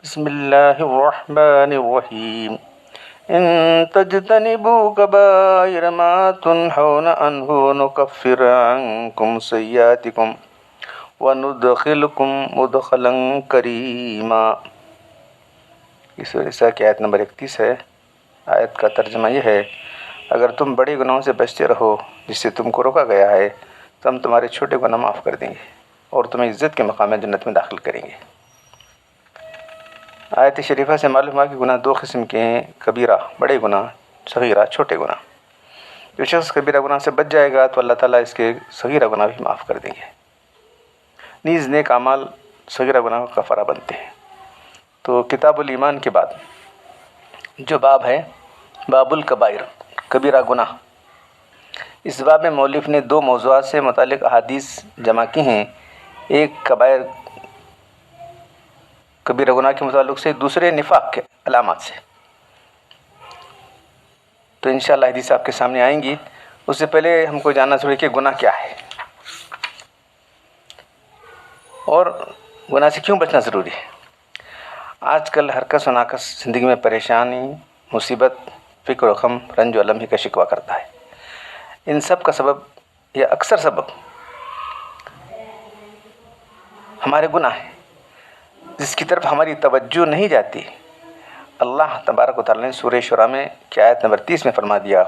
بسم اللہ الرحمن الرحیم ان تجتنبوا کبائر ما تنہون عنہ نکفر عنکم سیئاتکم وندخلکم مدخلا کریما۔ یہ سورہ نساء کی آیت نمبر 31 ہے۔ آیت کا ترجمہ یہ ہے: اگر تم بڑے گناہوں سے بچتے رہو جس سے تم کو روکا گیا ہے تو ہم تمہارے چھوٹے گناہ معاف کر دیں گے اور تمہیں عزت کے مقام جنت میں داخل کریں گے۔ آیت شریفہ سے معلوم ہوا کہ گناہ دو قسم کے ہیں: کبیرہ بڑے گناہ، صغیرہ چھوٹے گناہ۔ جو شخص کبیرہ گناہ سے بچ جائے گا تو اللہ تعالیٰ اس کے صغیرہ گناہ بھی معاف کر دیں گے۔ نیز نیک اعمال صغیرہ گناہ کا کفارہ بنتے ہیں۔ تو کتاب الایمان کے بعد جو باب ہے، باب الکبائر، کبیرہ گناہ، اس باب میں مؤلف نے دو موضوعات سے متعلق احادیث جمع کی ہیں۔ ایک کبیرہ گناہ کے متعلق سے، دوسرے نفاق کے علامات سے۔ تو انشاءاللہ حدیث آپ کے سامنے آئیں گی۔ اس سے پہلے ہم کو جاننا ضروری ہے کہ گناہ کیا ہے اور گناہ سے کیوں بچنا ضروری ہے۔ آج کل ہر کس و ناکس زندگی میں پریشانی، مصیبت، فکر و غم، رنج و الم ہی کا شکوہ کرتا ہے۔ ان سب کا سبب یا اکثر سبب ہمارے گناہ ہیں، جس کی طرف ہماری توجہ نہیں جاتی۔ اللہ تبارک و تعالیٰ نے سورہ شورى میں کی آیت نمبر 30 میں فرما دیا: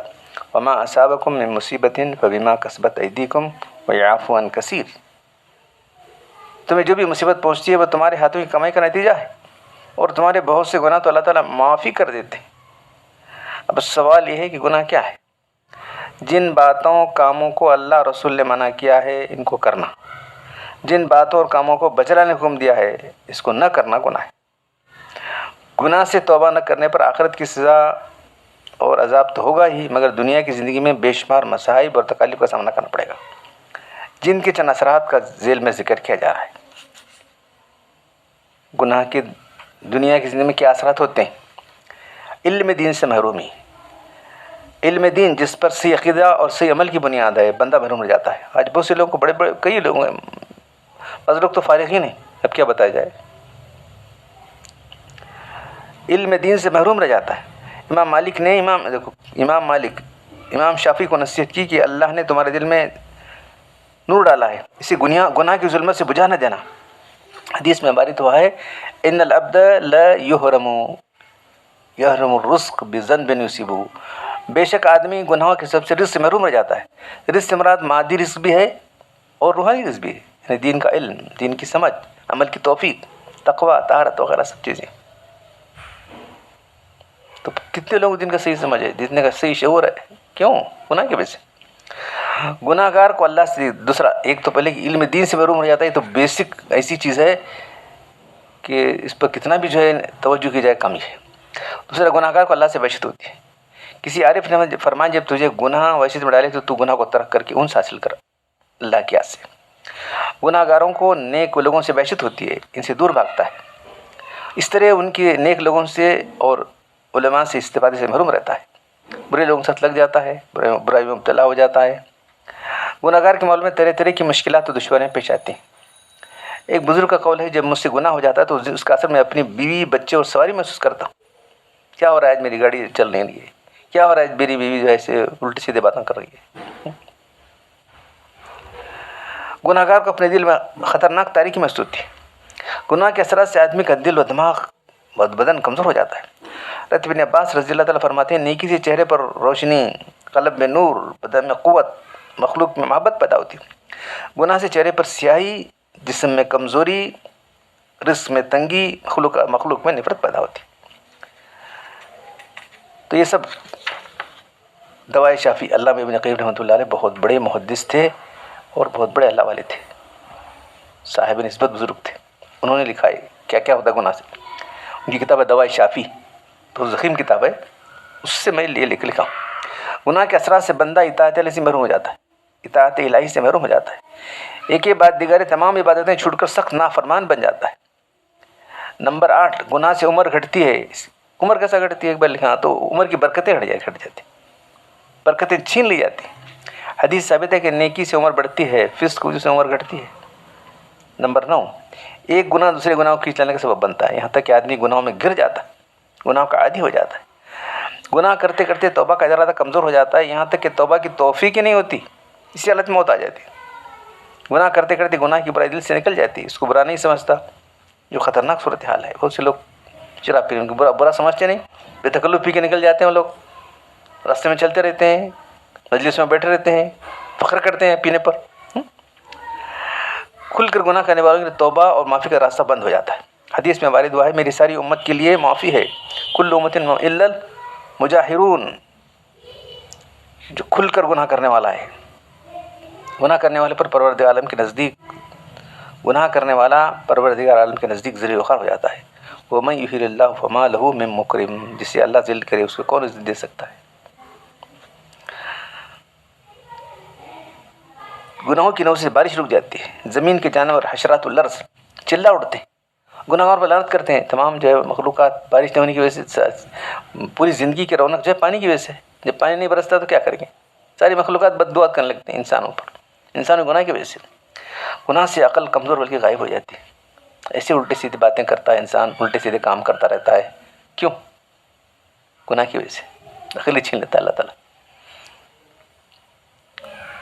وما اصابکم من مصیبت فبما کسبت ایدیکم ویعفو عن کثیر۔ تمہیں جو بھی مصیبت پہنچتی ہے وہ تمہارے ہاتھوں کی کمائی کا نتیجہ ہے اور تمہارے بہت سے گناہ تو اللہ تعالیٰ معافی کر دیتے ہیں۔ اب سوال یہ ہے کہ گناہ کیا ہے؟ جن باتوں کاموں کو اللہ رسول نے منع کیا ہے ان کو کرنا، جن باتوں اور کاموں کو بچلانے نے حکم دیا ہے اس کو نہ کرنا گناہ ہے۔ گناہ سے توبہ نہ کرنے پر آخرت کی سزا اور عذاب تو ہوگا ہی، مگر دنیا کی زندگی میں بے شمار مصائب اور تکالیف کا سامنا کرنا پڑے گا، جن کے چند اثرات کا ذیل میں ذکر کیا جا رہا ہے۔ گناہ کے دنیا کی زندگی میں کیا اثرات ہوتے ہیں؟ علم دین سے محرومی۔ علم دین جس پر صحیح عقیدہ اور صحیح عمل کی بنیاد ہے، بندہ محروم رہ جاتا ہے۔ آج بہت سے لوگوں کو کئی لوگ ہیں، بعض لوگ تو فارغ ہی نہیں، اب کیا بتایا جائے۔ علم دین سے محروم رہ جاتا ہے۔ امام مالک امام شافعی کو نصیحت کی کہ اللہ نے تمہارے دل میں نور ڈالا ہے، اسی گناہ کی ظلمت سے بجھا نہ دینا۔ حدیث میں عبارت ہوا ہے: ان العبد لا یحرم الرزق بذنب یصیبہ۔ بے شک آدمی گناہوں کے سب سے رزق سے محروم رہ جاتا ہے۔ رزق سے مراد مادی رزق بھی ہے اور روحانی رزق بھی ہے، یعنی دین کا علم، دین کی سمجھ، عمل کی توفیق، تقوی، طہارت وغیرہ سب چیزیں۔ تو کتنے لوگ دین کا صحیح سمجھ ہے، جتنے کا صحیح شعور ہے، کیوں؟ گناہ کی وجہ سے۔ گناہ گار کو اللہ سے دوسرا، ایک تو پہلے کہ علم دین سے محروم رہ جاتا ہے، تو بیسک ایسی چیز ہے کہ اس پر کتنا بھی جو ہے توجہ کی جائے کم ہی ہے۔ دوسرا، گناہ گار کو اللہ سے وحشت ہوتی ہے۔ کسی عارف نے فرمایا جب تجھے گناہ وحشت میں ڈالے تو گناہ کو ترک کر کے انس حاصل کر اللہ کی یاد سے۔ گناہ گاروں کو نیک لوگوں سے وحشت ہوتی ہے، ان سے دور بھاگتا ہے، اس طرح ان کے نیک لوگوں سے اور علماء سے استفادے سے محروم رہتا ہے، برے لوگوں کے ساتھ لگ جاتا ہے، برائی میں مبتلا ہو جاتا ہے۔ گناہ گار کے معاملے میں طرح طرح کی مشکلات اور دشواریاں پیش آتی ہیں۔ ایک بزرگ کا قول ہے: جب مجھ سے گناہ ہو جاتا ہے تو اس کا اثر میں اپنی بیوی، بچے اور سواری محسوس کرتا ہوں۔ کیا ہو رہا ہے آج میری گاڑی چل نہیں ہے، کیا ہو رہا ہے میری بیوی جو ہے ایسے الٹی سیدھے باتیں کر رہی ہے۔ گناہ گار کو اپنے دل میں خطرناک تاریکی محسوس ہوتی ہے۔ گناہ کے اثرات سے آدمی کا دل و دماغ و بدن کمزور ہو جاتا ہے۔ حضرت ابن عباس رضی اللہ تعالیٰ فرماتے ہیں: نیکی سے چہرے پر روشنی، قلب میں نور، بدن میں قوت، مخلوق میں محبت پیدا ہوتی ہے۔ گناہ سے چہرے پر سیاہی، جسم میں کمزوری، رزق میں تنگی، مخلوق میں نفرت پیدا ہوتی ہے۔ تو یہ سب دوائے شافی علامہ ابن قیم رحمۃ اللہ علیہ بہت بڑے محدث تھے اور بہت بڑے اللہ والے تھے، صاحب نسبت بزرگ تھے۔ انہوں نے لکھا ہے کیا کیا ہوتا ہے گناہ سے۔ ان کی کتاب ہے دوائے شافی، تو ضخیم کتاب ہے، اس سے میں یہ لکھا ہوں۔ گناہ کے اثرات سے بندہ اطاعت الہی سے محروم ہو جاتا ہے، اطاعت الہی سے محروم ہو جاتا ہے۔ ایک ہی بات دیگر تمام عبادتیں چھوڑ کر سخت نافرمان بن جاتا ہے۔ نمبر 8، گناہ سے عمر گھٹتی ہے۔ عمر کیسا گھٹتی ہے؟ ایک بار لکھا تو عمر کی برکتیں گھٹ جاتی، برکتیں چھین لی جاتی۔ حدیث ثابت ہے کہ نیکی سے عمر بڑھتی ہے، فسق سے عمر گھٹتی ہے۔ نمبر 9، ایک گناہ دوسرے گناہ کو کھینچ لانے کا سبب بنتا ہے، یہاں تک کہ آدمی گناہوں میں گر جاتا ہے، گناہوں کا عادی ہو جاتا ہے، گناہ کرتے کرتے توبہ کا ارادہ کمزور ہو جاتا ہے، یہاں تک کہ توبہ کی توفیق ہی نہیں ہوتی، اسی حالت میں موت آ جاتی ہے۔ گناہ کرتے کرتے گناہ کی برائی دل سے نکل جاتی ہے، اس کو برا نہیں سمجھتا، جو خطرناک صورتحال ہے۔ بہت سے لوگ شراب پی کے برا سمجھتے نہیں، بے تکلف پی کے نکل جاتے ہیں، وہ لوگ راستے میں چلتے رہتے ہیں، مجلس میں بیٹھے رہتے ہیں، فخر کرتے ہیں پینے پر۔ کھل کر گناہ کرنے والوں کے لیے توبہ اور معافی کا راستہ بند ہو جاتا ہے۔ حدیث میں وارد ہوا ہے، میری ساری امت کے لیے معافی ہے، کل امت الا المجاہرون، جو کھل کر گناہ کرنے والا ہے۔ گناہ کرنے والے پر پروردگار عالم کے نزدیک گناہ کرنے والا پروردگار عالم کے نزدیک ذلیل وخوار ہو جاتا ہے۔ وَمَن يُهِنِ اللَّهُ فَمَا لَهُ مِن مُكْرِمٍ، جسے اللہ ذلیل کرے اس کو کون عزت دے سکتا ہے۔ گناہوں کی نوح سے بارش رک جاتی ہے، زمین کے جانور حشرات الارض چلا اٹھتے ہیں، گناہگار پر لعنت کرتے ہیں۔ تمام جو ہے مخلوقات بارش نہ ہونے کی وجہ سے پوری زندگی کی رونق جو ہے پانی کی وجہ سے، جب پانی نہیں برستا تو کیا کریں گے، ساری مخلوقات بد دعا کرنے لگتے ہیں انسانوں پر، انسانوں گناہ کی وجہ سے۔ گناہ سے عقل کمزور بلکہ غائب ہو جاتی ہے، ایسے الٹی سیدھی باتیں کرتا ہے انسان، الٹے سیدھے کام کرتا رہتا ہے، کیوں؟ گناہ کی وجہ سے عقل ہی چھین لیتا ہے اللہ تعالیٰ۔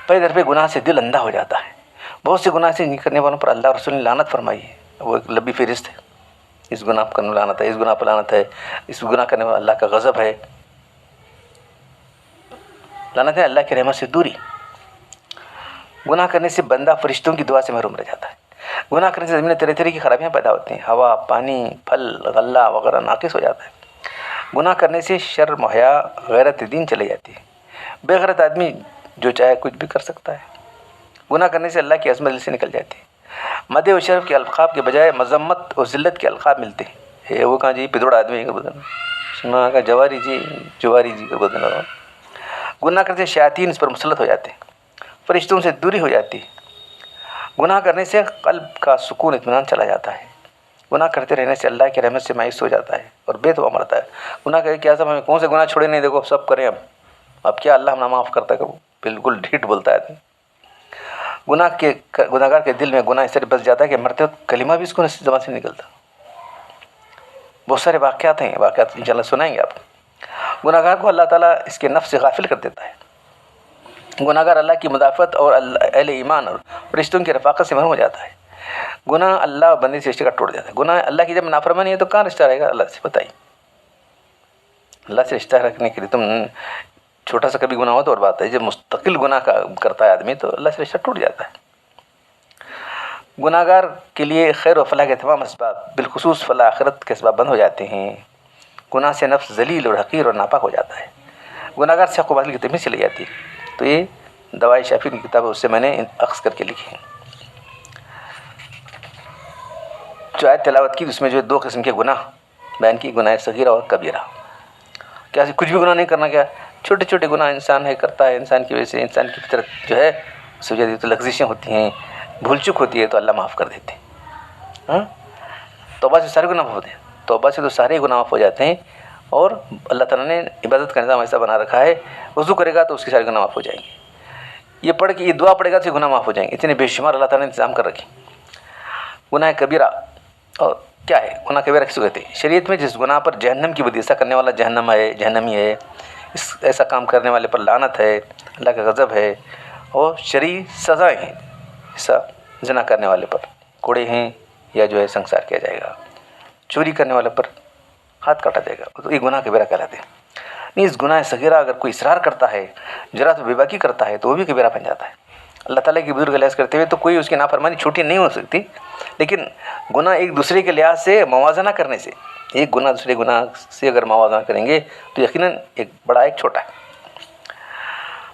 پہلے در پہ گناہ سے دل اندھا ہو جاتا ہے۔ بہت سے گناہ سے کرنے والوں پر اللہ رسول نے لعنت فرمائی ہے، وہ ایک لمبی فہرست ہے، اس گناہ پر لعنت ہے، اس گناہ پر لعنت ہے، اس گناہ کرنے والا اللہ کا غضب ہے۔ لعنت ہے اللہ کی رحمت سے دوری۔ گناہ کرنے سے بندہ فرشتوں کی دعا سے محروم رہ جاتا ہے۔ گناہ کرنے سے زمین میں طرح طرح کی خرابیاں پیدا ہوتی ہیں، ہوا، پانی، پھل، غلہ وغیرہ ناقص ہو جاتا ہے۔ گناہ کرنے سے شرم و حیا، غیرت دین چلی جاتی ہے۔ بے غیرت آدمی جو چاہے کچھ بھی کر سکتا ہے۔ گناہ کرنے سے اللہ کی عظمت دل سے نکل جاتی ہے۔ مدح و شرف کے القاب کے بجائے مذمت اور ذلت کے القاب ملتے ہیں۔ وہ کہاں جی پدڑ آدمی کا بدن، سنا کا جواری جی کا بدن۔ گناہ کرنے سے شیاطین اس پر مسلط ہو جاتے ہیں، فرشتوں سے دوری ہو جاتی ہے۔ گناہ کرنے سے قلب کا سکون اطمینان چلا جاتا ہے۔ گناہ کرتے رہنے سے اللہ کی رحمت سے مایوس ہو جاتا ہے اور بے توبہ مرتا ہے۔ گناہ کرے کیا سب ہمیں کون سے گناہ چھوڑے نہیں، دیکھو سب کریں اب کیا اللہ ہم معاف کرتا ہے، کہ وہ بالکل ڈھیٹ بولتا ہے آدمی۔ گناہگار کے دل میں گناہ اس طرح بس جاتا ہے کہ مرتے وقت کلمہ بھی اس کو زبان سے نکلتا۔ بہت سارے واقعات ہیں، واقعات انشاءاللہ سنائیں گے آپ۔ گناہگار کو اللہ تعالیٰ اس کے نفس سے غافل کر دیتا ہے۔ گناہگار اللہ کی مدافعت اور اہل ایمان اور فرشتوں کی رفاقت سے محروم ہو جاتا ہے۔ گناہ اللہ اور بندے سے رشتے کا ٹوٹ جاتا ہے۔ گناہ اللہ کی جب نافرمانی ہے تو کہاں رشتہ رہے گا اللہ سے، بتائیے۔ اللہ سے رشتہ رکھنے کے لیے تم چھوٹا سا کبھی گناہ ہو تو اور بات ہے، جب مستقل گناہ کرتا ہے آدمی تو اللہ سے رشتہ ٹوٹ جاتا ہے۔ گناہگار کے لیے خیر و فلاح کے تمام اسباب، بالخصوص فلاح آخرت کے اسباب بند ہو جاتے ہیں۔ گناہ سے نفس ذلیل اور حقیر اور ناپاک ہو جاتا ہے۔ گناہگار سے حق و باطل کی تمیز چلی جاتی ہے۔ تو یہ دوائی شافی کی کتاب ہے، اس سے میں نے اخذ کر کے لکھی ہے۔ جو آیت تلاوت کی اس میں جو ہے 2 قسم کے گناہ بیان کی، گناہ صغیرہ اور کبیرہ۔ کیا کچھ بھی گناہ نہیں کرنا، کیا چھوٹے چھوٹے گناہ انسان کرتا ہے، انسان کی وجہ سے انسان کی فطرت جو ہے سوجاتی تو لغزشیں ہوتی ہیں، بھول چک ہوتی ہے تو اللہ معاف کر دیتے ہیں۔ توبہ سے سارے گناہ معاف ہوتے ہیں، توبہ سے تو سارے گناہ معاف ہو جاتے ہیں، اور اللہ تعالیٰ نے عبادت کا نظام ایسا بنا رکھا ہے، وضو کرے گا تو اس کے سارے گناہ معاف ہو جائیں گے، یہ پڑھ کے یہ دعا پڑھے گا تو گناہ معاف ہو جائیں گے، اتنے بے شمار اللہ تعالیٰ نے انتظام کر رکھے۔ گناہ کبیرہ اور کیا ہے؟ گناہ کبیرہ کس کو کہتے ہیں؟ شریعت میں جس گناہ پر جہنم کی بدی، ایسا کرنے والا جہنمی ہے، ایسا کام کرنے والے پر لعنت ہے، اللہ کا غضب ہے، اور شرعی سزائیں ہیں، ایسا زنا کرنے والے پر کوڑے ہیں یا جو ہے سنسار کیا جائے گا، چوری کرنے والے پر ہاتھ کاٹا جائے گا، تو یہ گناہ کبیرہ کہلاتے ہیں۔ نہیں، اس گناہ صغیرہ اگر کوئی اصرار کرتا ہے، جرات و بے باکی کرتا ہے تو وہ بھی کبیرہ بن جاتا ہے۔ اللہ تعالیٰ کی بزرگ لحاظ کرتے ہوئے تو کوئی اس کی نافرمانی چھوٹی نہیں ہو سکتی، لیکن گناہ ایک دوسرے کے لحاظ سے موازنہ کرنے سے، ایک گناہ دوسرے گناہ سے اگر موازنہ کریں گے تو یقیناً ایک بڑا ایک چھوٹا ہے۔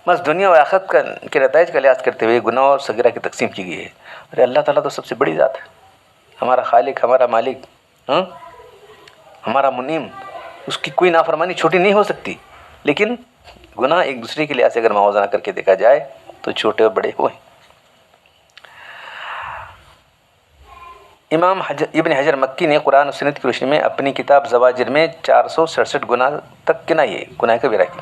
بس دنیا و آخرت کے نتائج کا لحاظ کرتے ہوئے گناہ اور صغیرہ کی تقسیم کی گئی ہے۔ ارے اللہ تعالیٰ تو سب سے بڑی ذات ہے، ہمارا خالق، ہمارا مالک، ہمارا منعم، اس کی کوئی نافرمانی چھوٹی نہیں ہو سکتی، لیکن گناہ ایک دوسرے کے لحاظ سے اگر موازنہ کر کے دیکھا جائے تو چھوٹے اور بڑے ہوئے۔ امام ابن حجر مکی نے قرآن و سنت کی روشنی میں اپنی کتاب زواجر میں 467 گناہ تک گنائی ہے، گناہ کبیرہ کی۔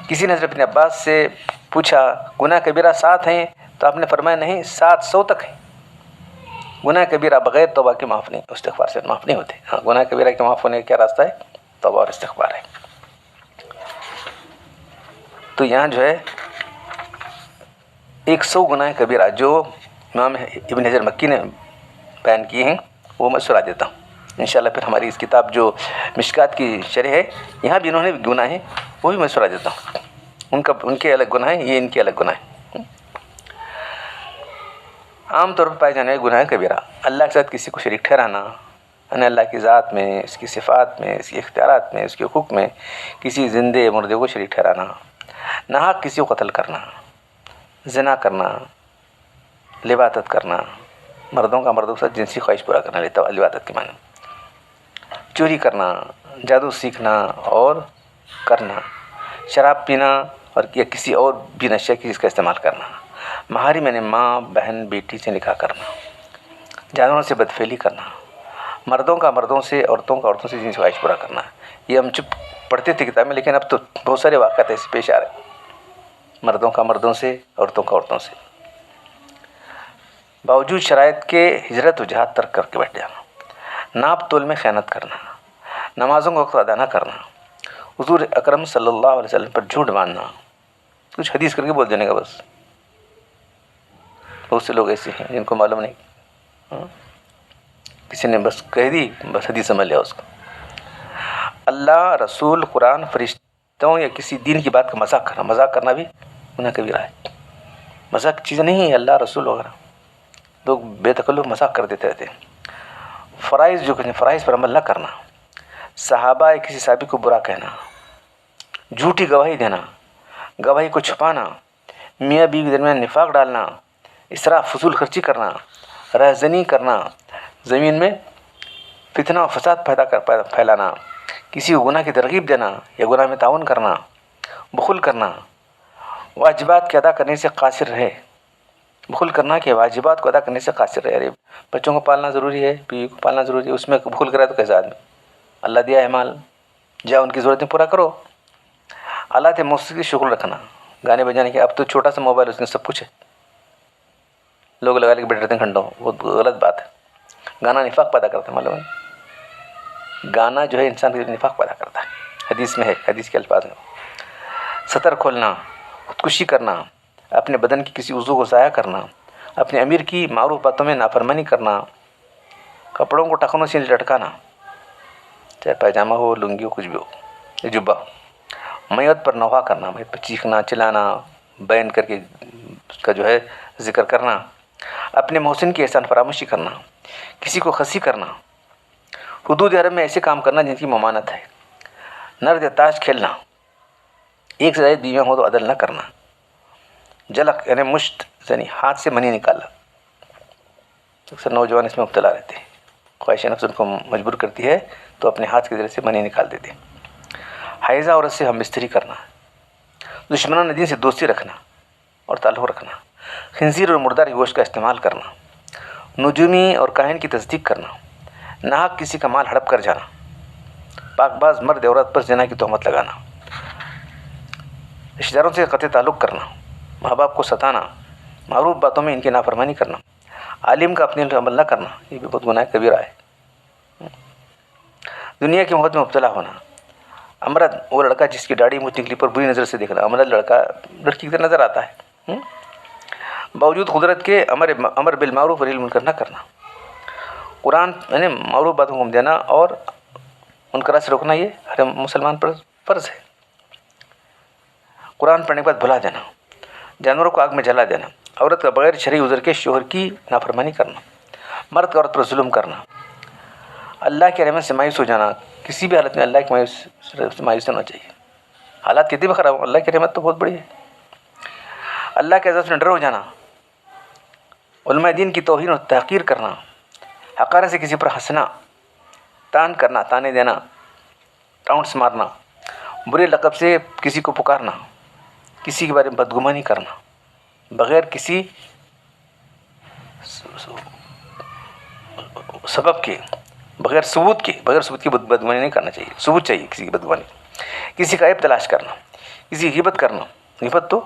کسی نے حضرت ابن عباس سے پوچھا گناہ کبیرہ 7 ہیں، تو آپ نے فرمایا نہیں، 700 تک ہیں۔ گناہ کبیرہ بغیر توبہ کے معاف نہیں، استغفار سے معاف نہیں ہوتے. ہاں، گناہ کبیرہ کے معاف ہونے کا کیا راستہ ہے؟ توبہ اور استغفار ہے. تو یہاں جو ہے 100 گناہ کبیرہ جو امام ابن حجر مکی نے بیان کیے ہیں وہ میں سنا دیتا ہوں. انشاءاللہ پھر ہماری اس کتاب جو مشکات کی شرح ہے یہاں بھی انہوں نے گناہ ہیں وہ بھی میں سنا دیتا ہوں. ان کے الگ گناہ ہیں، یہ ان کے الگ گناہ ہیں. عام طور پر پائے جانے والے گناہ کبیرہ اللہ کے ساتھ کسی کو شریک ٹھہرانا، یعنی اللہ کی ذات میں، اس کی صفات میں، اس کے اختیارات میں، اس کے حقوق میں کسی زندے مردے کو شریک ٹھہرانا، ناحق کسی کو قتل کرنا، زنا کرنا، لواطت کرنا، مردوں کا مردوں کے ساتھ جنسی خواہش پورا کرنا لواطت کے معنی، چوری کرنا، جادو سیکھنا اور کرنا، شراب پینا اور یا کسی اور بھی نشے کی چیز کا استعمال کرنا، محارم یعنی ماں بہن بیٹی سے نکاح کرنا، جانوروں سے بدفعلی کرنا، مردوں کا مردوں سے، عورتوں کا عورتوں سے جنسی خواہش پورا کرنا. یہ ہم چپ پڑھتے تھے کتاب میں، لیکن اب تو بہت سارے واقعات ایسے پیش آ رہے ہیں. مردوں کا مردوں سے، عورتوں کا عورتوں سے، باوجود شرائط کے ہجرت و جہاد ترک کر کے بیٹھ جانا، ناپ تول میں خیانت کرنا، نمازوں کا وقت ادا نہ کرنا، حضور اکرم صلی اللہ علیہ وسلم پر جھوٹ باندھنا، کچھ حدیث کر کے بول دینے کا بس. بہت سے لوگ ایسے ہیں جن کو معلوم نہیں، کسی نے بس کہہ دی، بس حدیث سمجھ لیا اس کو. اللہ، رسول، قرآن، فرشتوں یا کسی دین کی بات کا مذاق کرنا بھی گناہ کبیرہ ہے. مذاق چیز نہیں ہے اللہ رسول وغیرہ، لوگ بے تکلف مذاق کر دیتے رہتے ہیں. فرائض جو کہیں فرائض پر عمل نہ کرنا، صحابہ یا کسی صحابی کو برا کہنا، جھوٹی گواہی دینا، گواہی کو چھپانا، میاں بیوی کے درمیان نفاق ڈالنا، اسراف فضول خرچی کرنا، رہزنی کرنا، زمین میں فتنہ و فساد پھیلانا، کسی کو گناہ کی ترغیب دینا یا گناہ میں تعاون کرنا، بخل کرنا، واجبات کے ادا کرنے سے قاصر رہے. بخل کرنا کہ واجبات کو ادا کرنے سے قاصر رہے. ارے بچوں کو پالنا ضروری ہے، بیوی کو پالنا ضروری ہے، اس میں بخل کرے تو کیسا آدمی؟ اللہ دیا ہے مال، جا ان کی ضرورتیں پورا کرو. آلات موسیقی شغل رکھنا، گانے بجانے کے، اب تو چھوٹا سا موبائل اس میں سب کچھ ہے، لوگ لگا لے کے بیٹھے رہتے ہیں گھنٹوں. بہت غلط بات ہے. گانا نفاق پیدا کرتا ہے، معلوم ہے؟ گانا جو ہے انسان کے نفاق پیدا کرتا ہے. حدیث میں ہے، حدیث کے الفاظ میں. سطر کھولنا، خودکشی کرنا، اپنے بدن کی کسی عضو کو ضائع کرنا، اپنے امیر کی معروف باتوں میں نافرمانی کرنا، کپڑوں کو ٹخنوں سے لٹکانا، چاہے پائجامہ ہو، لنگی ہو، کچھ بھی ہو، یا جبہ ہو، میت پر نوحہ کرنا، میت پر چیخنا، چلانا، بیان کر کے اس کا جو ہے ذکر کرنا، اپنے محسن کی احسان فراموشی کرنا، کسی کو خسی کرنا، حدود حرم میں ایسے کام کرنا جن کی ممانت ہے، نرد یا تاش کھیلنا، ایک سے زائد بیویاں ہو تو عدل نہ کرنا، جلق یعنی مشت یعنی ہاتھ سے منی نکالنا. اکثر نوجوان اس میں مبتلا رہتے ہیں، خواہش نفس ان کو مجبور کرتی ہے تو اپنے ہاتھ کے ذریعے سے منی نکال دیتے ہیں. حائضہ عورت سے ہم بستری کرنا، دشمنان دین سے دوستی رکھنا اور تعلق رکھنا، خنزیر اور مردار گوشت کا استعمال کرنا، نجومی اور کاہن کی تصدیق کرنا، ناحق کسی کا مال ہڑپ کر جانا، پاک باز مرد عورت پر زنا کی تہمت لگانا، رشتہ داروں سے قطع تعلق کرنا، ماں باپ کو ستانا، معروف باتوں میں ان کی نافرمانی کرنا، عالم کا اپنے عمل نہ کرنا، یہ بھی بہت گناہ کبیرہ ہے. دنیا کی محبت میں مبتلا ہونا، امرد وہ لڑکا جس کی داڑھی منہ نکلی پر بری نظر سے دیکھنا، امرد لڑکا لڑکی کی طرح نظر آتا ہے، باوجود قدرت کے امر بالمعروف ونہی عن المنکر نہ کرنا، قرآن یعنی معروف باتوں کو حکم دینا اور منکرات سے روکنا، یہ ہر مسلمان پر فرض ہے. قرآن پڑھنے کے بعد بھلا دینا، جانوروں کو آگ میں جلا دینا، عورت کا بغیر شرعی عذر کے شوہر کی نافرمانی کرنا، مرد کا عورت پر ظلم کرنا، اللہ کی رحمت سے مایوس ہو جانا، کسی بھی حالت میں اللہ کی مایوس ہونا چاہیے. حالات کتنے بھی خراب ہوں، اللہ کی رحمت تو بہت بڑی ہے. اللہ کے عذاب سے ڈر ہو جانا، علماء دین کی توہین اور تحقیر کرنا، حقارت سے کسی پر ہنسنا، تان کرنا، تانے دینا، ٹاؤنٹس مارنا، برے لقب سے کسی کو پکارنا، کسی کے بارے میں بدگمانی کرنا، بغیر کسی سبب کے، بغیر ثبوت کی بدگمانی نہیں کرنا چاہیے. ثبوت چاہیے کسی کی بدگمانی. کسی کا عیب تلاش کرنا، کسی کی غیبت کرنا، غیبت تو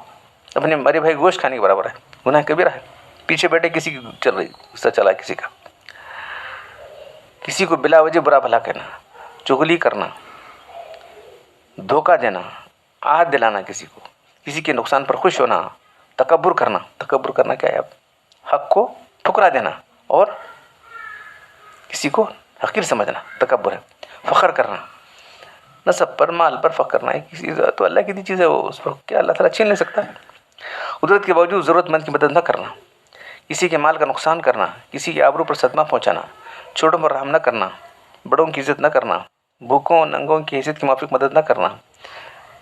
اپنے مرے بھائی گوشت کھانے کے برابر ہے، گناہ کبیرہ ہے. پیچھے بیٹھے کسی کی چل رہی غصہ چلا کسی کا، کسی کو بلا وجہ برا بھلا کہنا، چغلی کرنا، دھوکہ دینا، آہت دلانا کسی کو، کسی کے نقصان پر خوش ہونا، تکبر کرنا۔ تکبر کرنا کیا ہے؟ اب حق کو ٹھکرا دینا اور کسی کو حقیر سمجھنا تکبر ہے۔ فخر کرنا، نسب پر، مال پر فخر کرنا ہے، کسی تو اللہ کی دی چیز ہے وہ، اس پر کیا اللہ تعالیٰ چھین نہیں سکتا؟ قدرت کے باوجود ضرورت مند کی مدد نہ کرنا، کسی کے مال کا نقصان کرنا، کسی کے آبرو پر صدمہ پہنچانا، چھوٹوں پر رحم نہ کرنا، بڑوں کی عزت نہ کرنا، بھوکوں ننگوں کی حیثیت کے موافق مدد نہ کرنا،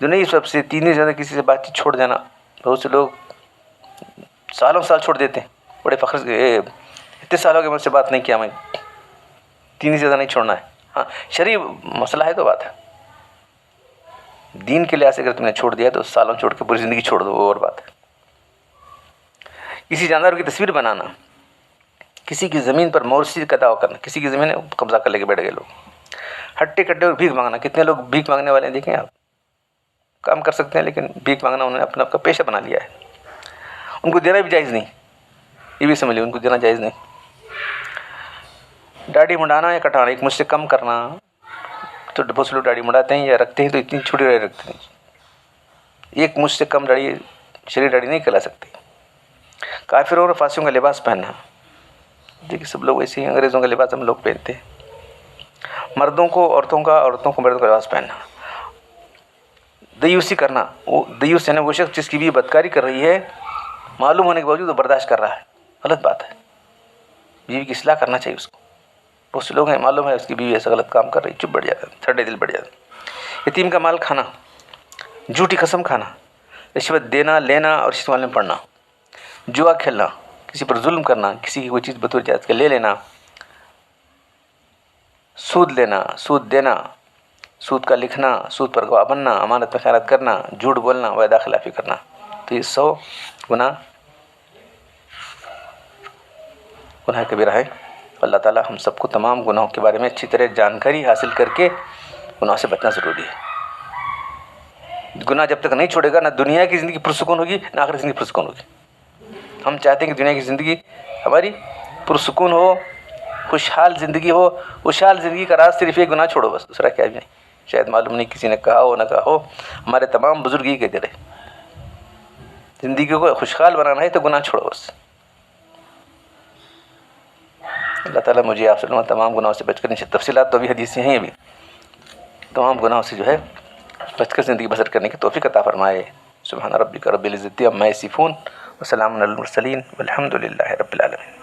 دنیا سب سے تین زیادہ کسی سے بات چیت چھوڑ دینا۔ بہت سے لوگ سالوں سال چھوڑ دیتے ہیں، بڑے فخر سے، اتنے سال ہو گئے مجھ سے بات نہیں کیا، میں تین زیادہ نہیں چھوڑنا ہے۔ ہاں شرعی مسئلہ ہے تو بات ہے، دین کے لحاظ سے اگر تم نے چھوڑ دیا تو سالوں چھوڑ کے پوری زندگی چھوڑ دو، وہ اور بات ہے۔ کسی جاندار کی تصویر بنانا، کسی کی زمین پر موروثی کا دعویٰ کرنا، کسی کی زمین قبضہ کر لے کے بیٹھ گئے لوگ، ہٹے کٹے اور بھیک مانگنا۔ کتنے لوگ بھیک مانگنے والے ہیں، دیکھیں آپ، کام کر سکتے ہیں لیکن بھیک مانگنا انہوں نے اپنا آپ کا پیشہ بنا لیا ہے۔ ان کو دینا بھی جائز نہیں، یہ بھی سمجھ لیں، ان کو دینا جائز نہیں۔ داڑھی منڈانا یا کٹانا، ایک مجھ سے کم کرنا، تو بہت سے لوگ داڑھی منڈاتے ہیں یا رکھتے ہیں تو اتنی چھوٹی داڑھی رکھتے ہیں، ایک مجھ سے کم داڑھی شرعی داڑھی نہیں کہلا سکتی۔ کافروں اور فاسقوں کا لباس پہننا، دیکھیے سب لوگ ایسے ہی انگریزوں کا لباس ہم لوگ پہنتے ہیں۔ مردوں کو عورتوں کا، عورتوں کو مردوں کا لباس پہننا۔ دیوسی کرنا، وہ دیوس یعنی وہ شخص جس کی بھی بدکاری کر رہی ہے، معلوم ہونے کے باوجود وہ برداشت کر رہا ہے، غلط بات ہے، بیوی کی اصلاح کرنا چاہیے اس کو۔ بہت سے لوگ ہیں معلوم ہے اس کی بیوی ایسا غلط کام کر رہی ہے، چپ بیٹھ جاتا ہے، ٹھنڈے دل بیٹھ جاتا ہے۔ یتیم کا مال کھانا، جھوٹی قسم کھانا، رشوت دینا لینا اور استعمال میں پڑنا، جوا کھیلنا، کسی پر ظلم کرنا، کسی کی کوئی چیز بطور اجازت کے لے لینا، سود لینا، سود دینا، سود کا لکھنا، سود پر گواہ بننا، امانت میں خیانت کرنا، جھوٹ بولنا، وعدہ خلافی کرنا، تو یہ 100 گناہ کبیرہ ہے۔ اللہ تعالیٰ ہم سب کو تمام گناہوں کے بارے میں اچھی طرح جانکاری حاصل کر کے گناہ سے بچنا ضروری ہے۔ گناہ جب تک نہیں چھوڑے گا، نہ دنیا کی زندگی پرسکون ہوگی، نہ آخرت کی زندگی پرسکون ہوگی۔ ہم چاہتے ہیں کہ دنیا کی زندگی ہماری پرسکون ہو، خوشحال زندگی ہو۔ خوشحال زندگی کا راز صرف ایک، گناہ چھوڑو بس، دوسرا کیا بھی نہیں۔ شاید معلوم نہیں کسی نے کہا ہو نہ کہا ہو، ہمارے تمام بزرگ یہ کہتے رہے، زندگی کو خوشحال بنانا ہے تو گناہ چھوڑو بس۔ اللہ تعالیٰ مجھے آپ سے تمام گناہوں سے بچ کر، تفصیلات تو ابھی حدیثیں ہیں، ابھی تمام گناہوں سے جو ہے بچ کر زندگی بسر کرنے کی توفیق عطا فرمائے۔ سبحان ربک رب العزت عما یصفون وسلام علی المرسلین والحمد للہ رب العالمین۔